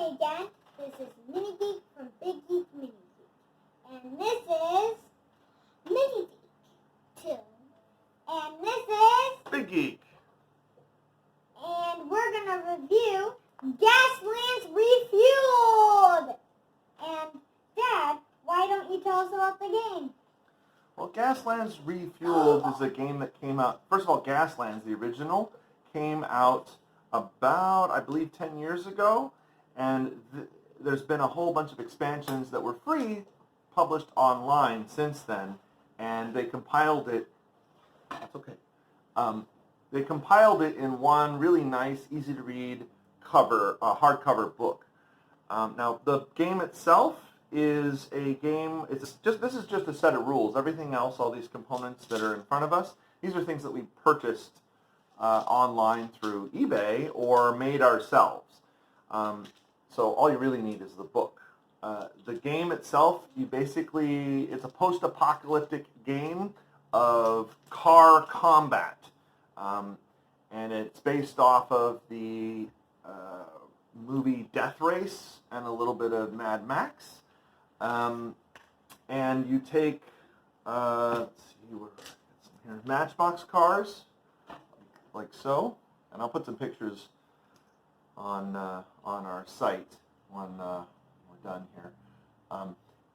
Hi again. This is MiniGeek from BigGeek MiniGeek. And this is MiniGeek 2. And this is BigGeek. And we're going to review Gaslands Refuelled. And Dad, why don't you tell us about the game? Well, Gaslands Refuelled is a game that came out, first of all, Gaslands, the original, came out about, I believe, 10 years ago. And there's been a whole bunch of expansions that were free, published online since then. And they compiled it, that's okay. They compiled it in one really nice, easy to read cover, hardcover book. Now, the game itself is a game, this is just a set of rules. Everything else, all these components that are in front of us, these are things that we purchased online through eBay or made ourselves. So all you really need is the book. The game itself, it's a post-apocalyptic game of car combat. And it's based off of the movie Death Race and a little bit of Mad Max. And you take, let's see, here, Matchbox cars, like so. And I'll put some pictures on our site when we're done here.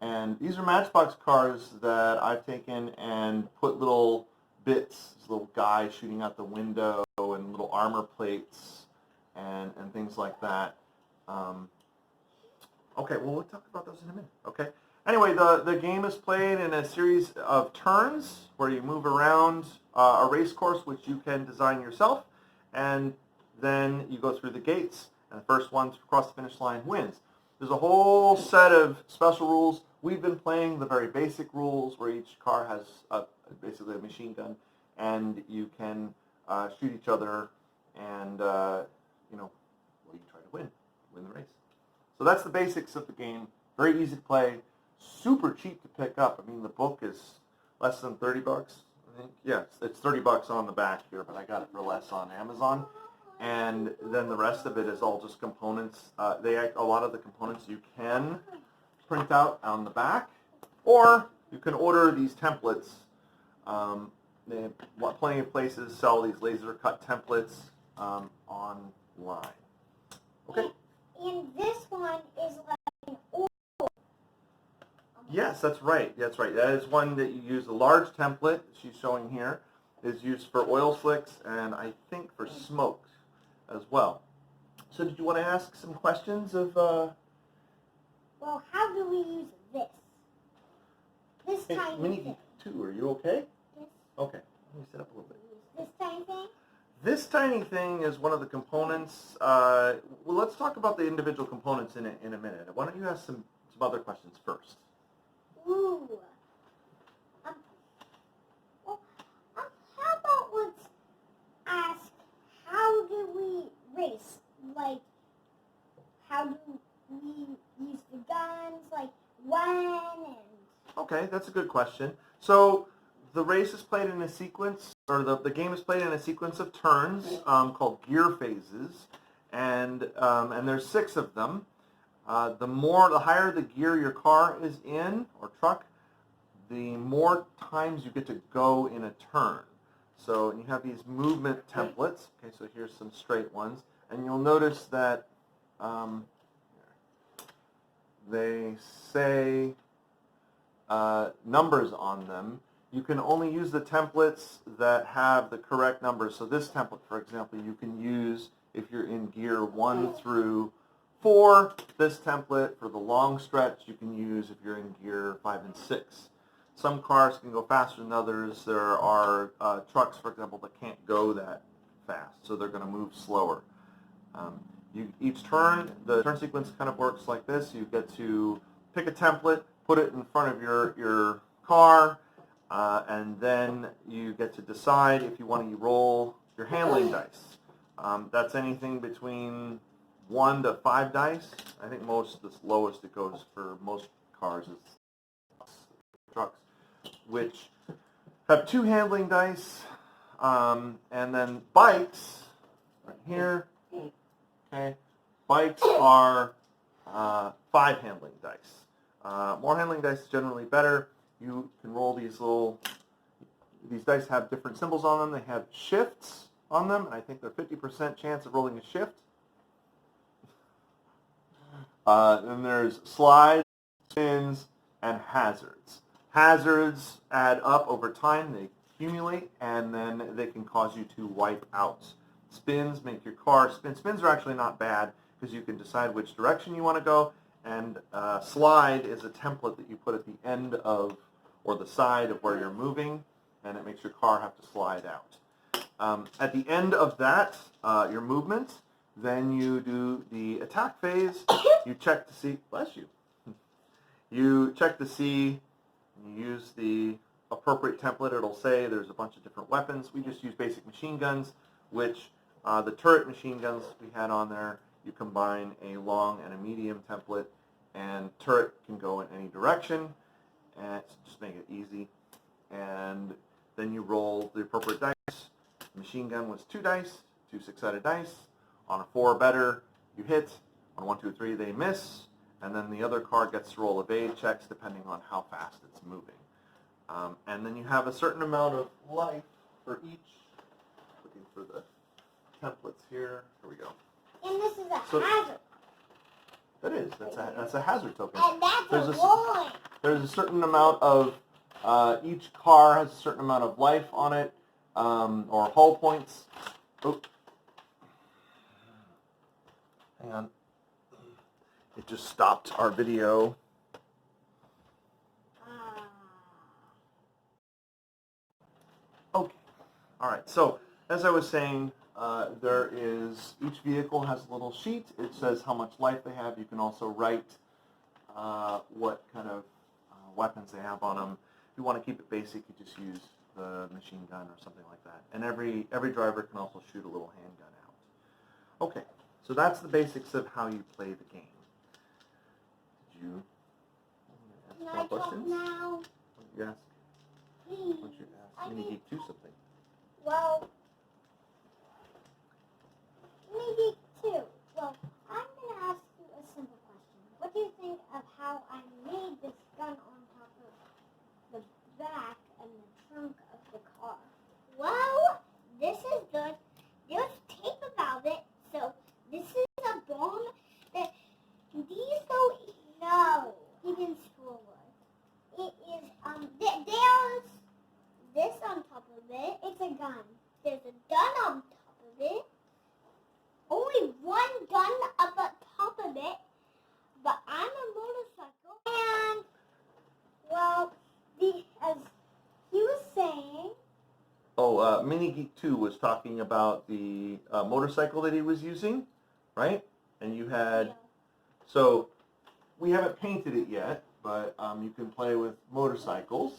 And these are Matchbox cars that I've taken and put little bits, this little guy shooting out the window and little armor plates and things like that. Okay, well, we'll talk about those in a minute, okay? Anyway, the game is played in a series of turns where you move around a race course, which you can design yourself, and then you go through the gates, and the first one to cross the finish line wins. There's a whole set of special rules. We've been playing the very basic rules where each car has basically a machine gun, and you can shoot each other, and you try to win the race. So that's the basics of the game. Very easy to play, super cheap to pick up. I mean, the book is less than 30 bucks, I think. Yeah, it's 30 bucks on the back here, but I got it for less on Amazon. And then the rest of it is all just components. A lot of the components you can print out on the back, or you can order these templates. Plenty of places sell these laser cut templates online. Okay. And this one is like an oil. Yes, that's right. That's right. That is one that you use. A large template she's showing here is used for oil slicks and I think for smoke as well. So did you want to ask some questions of... Well, how do we use this? This tiny MiniGeek thing. 2, are you okay? Yes. Okay. Let me sit up a little bit. This tiny thing? This tiny thing is one of the components. Well, let's talk about the individual components in a minute. Why don't you ask some other questions first? Ooh. How about let's ask, how do we race? Like, how do we use the guns? Like, when and... Okay, that's a good question. So the race is played in a sequence, or the game is played in a sequence of turns called gear phases, and there's 6 of them. The higher the gear your car is in, or truck, the more times you get to go in a turn. So you have these movement templates. Okay, so here's some straight ones, and you'll notice that they say numbers on them. You can only use the templates that have the correct numbers. So this template, for example, you can use if you're in gear 1 through 4. This template for the long stretch you can use if you're in gear 5 and 6. Some cars can go faster than others. There are trucks, for example, that can't go that fast, so they're going to move slower. Each turn, the turn sequence kind of works like this. You get to pick a template, put it in front of your car, and then you get to decide if you want to roll your handling dice. That's anything between 1 to 5 dice. I think the lowest it goes for most cars is trucks, which have 2 handling dice, and then bikes right here. Okay, bikes are 5 handling dice. More handling dice is generally better. You can roll these dice have different symbols on them. They have shifts on them, and I think they're 50% chance of rolling a shift. Then there's slides, spins, and hazards. Hazards add up over time. They accumulate, and then they can cause you to wipe out. Spins make your car spin. Spins are actually not bad because you can decide which direction you want to go, and slide is a template that you put at the end of or the side of where you're moving, and it makes your car have to slide out. At the end of that, your movement, then you do the attack phase. You check to see, bless you. You check to see, you use the appropriate template. It'll say there's a bunch of different weapons. We just use basic machine guns, which the turret machine guns we had on there, you combine a long and a medium template, and turret can go in any direction, and just make it easy. And then you roll the appropriate dice. Machine gun was 2 dice, 2 6-sided dice. On a 4 or better, you hit. On 1, 2, 3, they miss. And then the other card gets to roll evade checks depending on how fast it's moving. And then you have a certain amount of life for each. Looking for the templates here. Here we go. And this is a hazard. That is. That's a hazard token. And that's a rolling. There's a certain amount of, each car has a certain amount of life on it, or hull points. Oh. Hang on. It just stopped our video. Okay. All right. So, as I was saying, each vehicle has a little sheet. It says how much life they have. You can also write what kind of weapons they have on them. If you want to keep it basic, you just use the machine gun or something like that. And every driver can also shoot a little handgun out. Okay, so that's the basics of how you play the game. Did you ask more questions? Now? Yes. Please. Why don't you ask MiniGeek 2 something? Well, MiniGeek 2. Well, I'm going to ask you a simple question. What do you think of how I made this gun on top of the back and the trunk of the car? Well, this is good. There's tape about it. So this is a bomb that these don't know. You can scroll it. It is there's this on top of it. It's a gun. There's a gun on top of it. Only one gun up at top of it. But I'm a motorcycle. And well, as he was saying. Oh, MiniGeek 2 was talking about the motorcycle that he was using, right? And you had, Yeah. So we haven't painted it yet, but you can play with motorcycles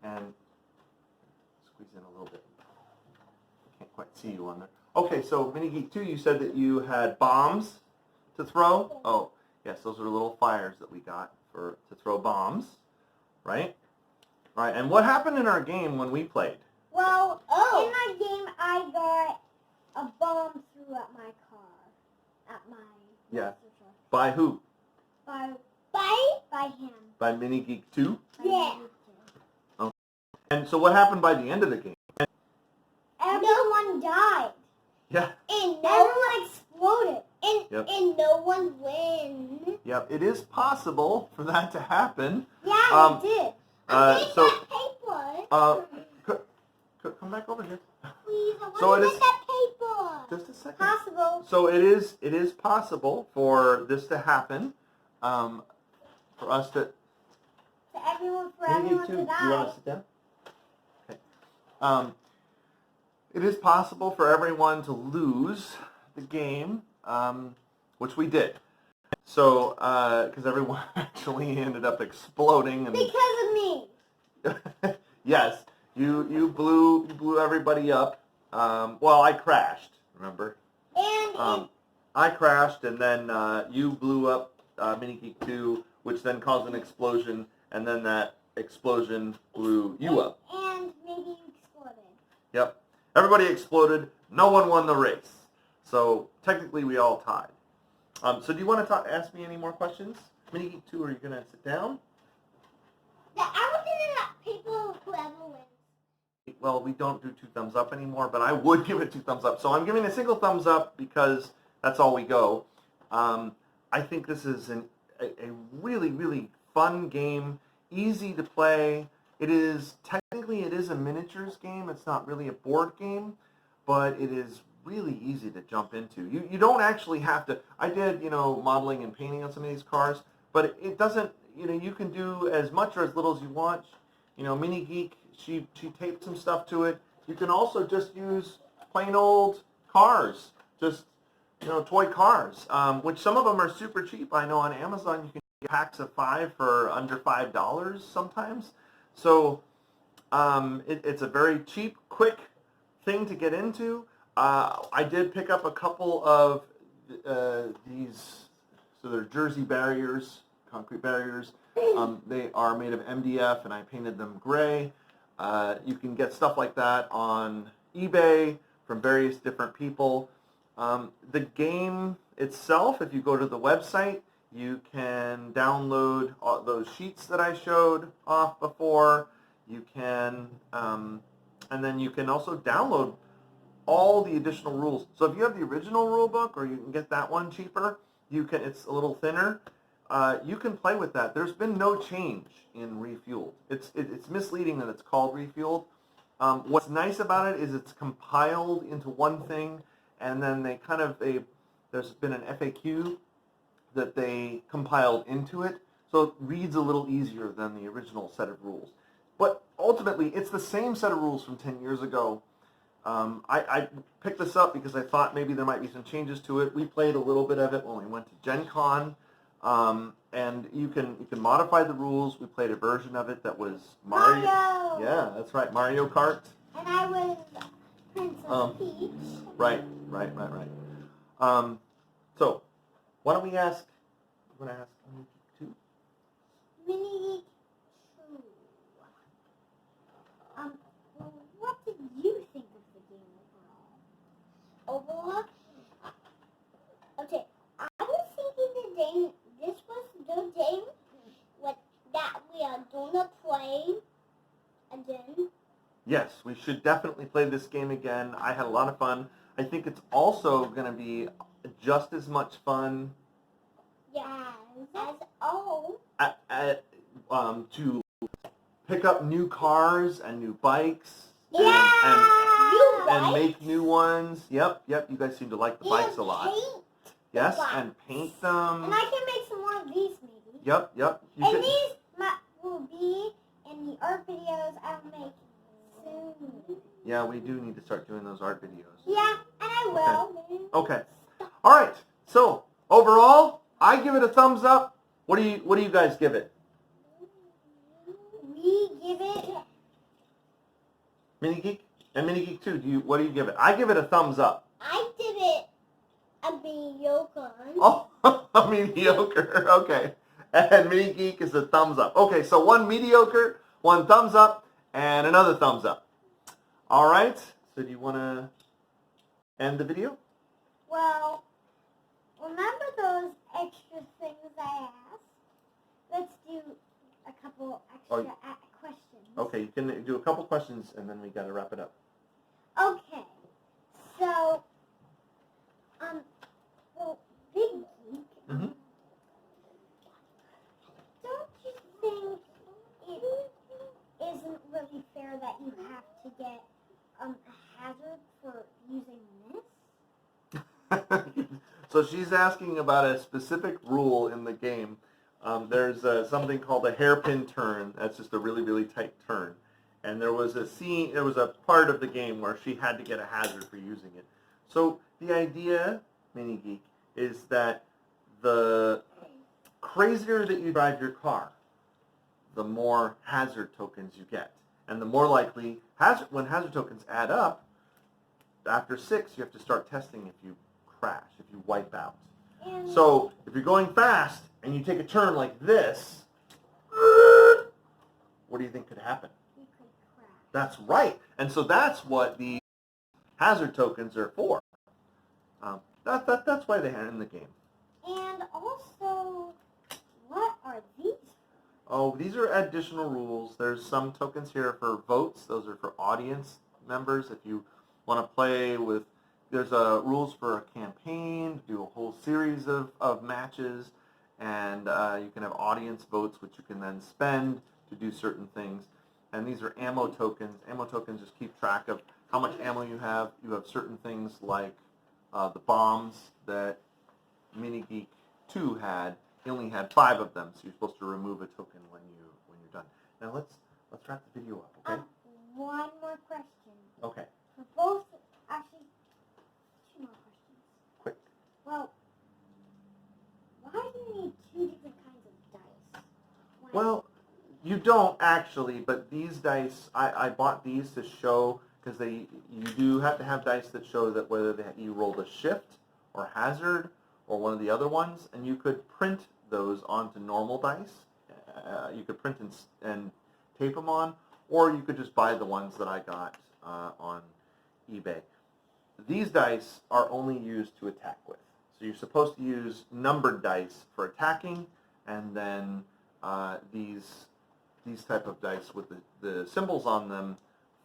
and squeeze in a little bit. I can't quite see you on there. Okay, so MiniGeek 2, you said that you had bombs to throw. Yeah. Oh, yes, those are little fires that we got to throw bombs, right? All right, and what happened in our game when we played? Well, in my game, I got a bomb threw at my car, at my Yeah. By who? By him. By MiniGeek 2? Yeah. Okay. And so what happened by the end of the game? Everyone died. Yeah. And everyone exploded. Yep. And no one wins. Yep, it is possible for that to happen. Yeah, it did. So, that paper. Come back over here. Please, I So want it to is- get that paper. Just a second. Possible. So it is possible for this to happen, for us to... For everyone MiniGeek 2, to do you die. want to sit down? Okay. It is possible for everyone to lose the game, which we did. So, because everyone actually ended up exploding. And Because of me. yes, you blew everybody up. Well, I crashed, remember? And I crashed, and then you blew up MiniGeek 2, which then caused an explosion, and then that explosion blew you up. And maybe you exploded. Yep. Everybody exploded. No one won the race. So technically we all tied. So do you want to ask me any more questions? MiniGeek 2, are you going to sit down? Yeah, I was gonna let people whoever wins. Well, we don't do 2 thumbs up anymore, but I would give it 2 thumbs up. So I'm giving a single thumbs up because that's all we go. I think this is a really, really fun game, easy to play. It is a miniatures game. It's not really a board game, but it is really easy to jump into. You don't actually have to. I did, modeling and painting on some of these cars, but it doesn't, you can do as much or as little as you want. MiniGeek, she taped some stuff to it. You can also just use plain old cars, just toy cars, which some of them are super cheap. I know on Amazon you can get packs of 5 for under $5 sometimes. So it's a very cheap, quick thing to get into. I did pick up a couple of these, so they're Jersey barriers, concrete barriers. They are made of MDF, and I painted them gray. You can get stuff like that on eBay from various different people. The game itself, if you go to the website, you can download those sheets that I showed off before. You can, and then you can also download all the additional rules. So if you have the original rule book, or you can get that one cheaper, it's a little thinner. You can play with that. There's been no change in Refueled. It's misleading that it's called Refueled. What's nice about it is it's compiled into one thing, and then there's been an FAQ that they compiled into it, so it reads a little easier than the original set of rules. But ultimately, it's the same set of rules from 10 years ago. I picked this up because I thought maybe there might be some changes to it. We played a little bit of it when we went to Gen Con, and you can modify the rules. We played a version of it that was Mario. Yeah, that's right, Mario Kart. And I was Princess Peach. Right. So, why don't we ask? I'm going to ask MiniGeek 2. MiniGeek 2. What did you think of the game overall? Okay, I was thinking this was the game that we are gonna play again. Yes, we should definitely play this game again. I had a lot of fun. I think it's also going to be just as much fun. Yeah, as all. To pick up new cars and new bikes. And make new ones. Yep. You guys seem to like the bikes a lot. Yes, and paint them. And I can make some more of these, maybe. Yep. These will be in the art videos I'll make soon. Yeah, we do need to start doing those art videos. Yeah, and I will. Okay. All right. So overall, I give it a thumbs up. What do you guys give it? We give it MiniGeek and MiniGeek 2. What do you give it? I give it a thumbs up. I give it a mediocre. Oh, a mediocre. Okay. And MiniGeek is a thumbs up. Okay, so one mediocre, one thumbs up, and another thumbs up. All right. So do you want to end the video? Well, remember those extra things I asked? Let's do a couple extra questions. Okay, you can do a couple questions, and then we got to wrap it up. Okay. So, well, BigGeek, Mm-hmm. don't you think it isn't really fair that you have to get a hazard for using this? So she's asking about a specific rule in the game. There's something called a hairpin turn. That's just a really, really tight turn. And there was a part of the game where she had to get a hazard for using it. So the idea, MiniGeek, is that the crazier that you drive your car, the more hazard tokens you get. And the more likely, when hazard tokens add up, after 6, you have to start testing if you crash, if you wipe out. So if you're going fast and you take a turn like this, what do you think could happen? You could crash. That's right. And so that's what the hazard tokens are for. That's why they're in the game. are these? Oh, these are additional rules. There's some tokens here for votes. Those are for audience members. If you want to play with, there's rules for a campaign, do a whole series of matches, and you can have audience votes, which you can then spend to do certain things. And these are ammo tokens. Ammo tokens just keep track of how much ammo you have. You have certain things like the bombs that MiniGeek 2 had. He only had 5 of them, so you're supposed to remove a token when you're done. Now let's wrap the video up, okay? One more question. Okay. For both, actually, 2 more questions. Quick. Well, why do you need 2 different kinds of dice? Well, you don't actually, but these dice, I bought these to show, because you do have to have dice that show that whether you rolled a shift or hazard or one of the other ones, and you could print those onto normal dice. You could print and tape them on, or you could just buy the ones that I got on eBay. These dice are only used to attack with. So you're supposed to use numbered dice for attacking, and then these type of dice with the symbols on them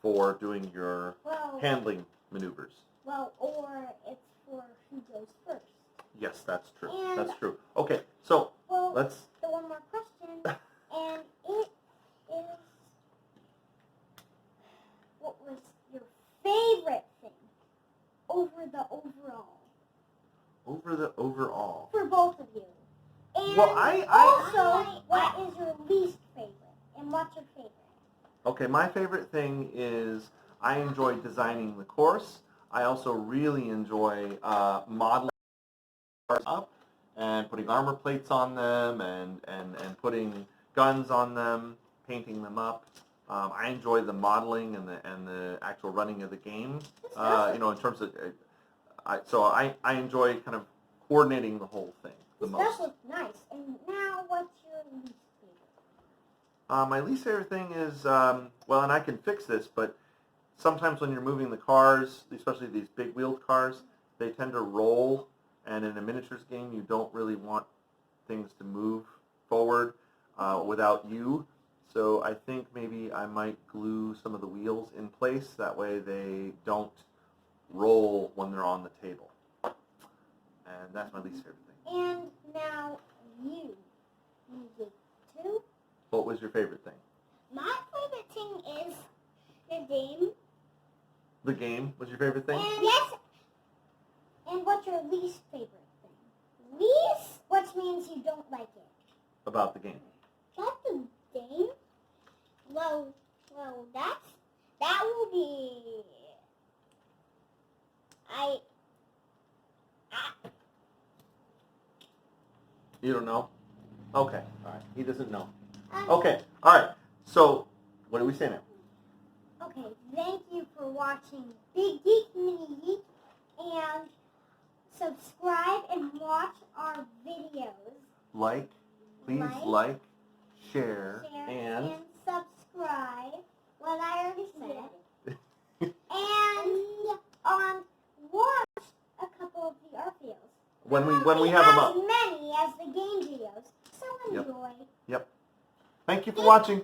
for doing your handling maneuvers. Well, or it's for who goes first. Yes, that's true. And that's true. Okay, so let's... The one more question, and it is, what was your favorite thing over the overall? Over the overall. For both of you. And Well, what is your least favorite? And what's your favorite? Okay, my favorite thing is I enjoy designing the course. I also really enjoy modeling cars up and putting armor plates on them and putting guns on them, painting them up. I enjoy the modeling and the actual running of the game. In terms of, I enjoy kind of coordinating the whole thing the most. That looks nice. And now, what's your least favorite? My least favorite thing is, and I can fix this, but sometimes when you're moving the cars, especially these big wheeled cars, they tend to roll, and in a miniatures game, you don't really want things to move forward without you. So I think maybe I might glue some of the wheels in place, that way they don't roll when they're on the table. And that's my least favorite thing. And now, you get 2. What was your favorite thing? My favorite thing is the game. The game was your favorite thing? And yes. And what's your least favorite thing? Least? Which means you don't like it. About the game. About the game? Well, that will be... You don't know? Okay, all right. He doesn't know. Okay, all right. So, what do we say now? Okay, thank you for watching BigGeek, MiniGeek, and subscribe and watch our videos. Please like, share, and subscribe. What I already said. and watch a couple of the art videos. When we have them up. As many as the game videos. So enjoy. Yep. Thank you for watching.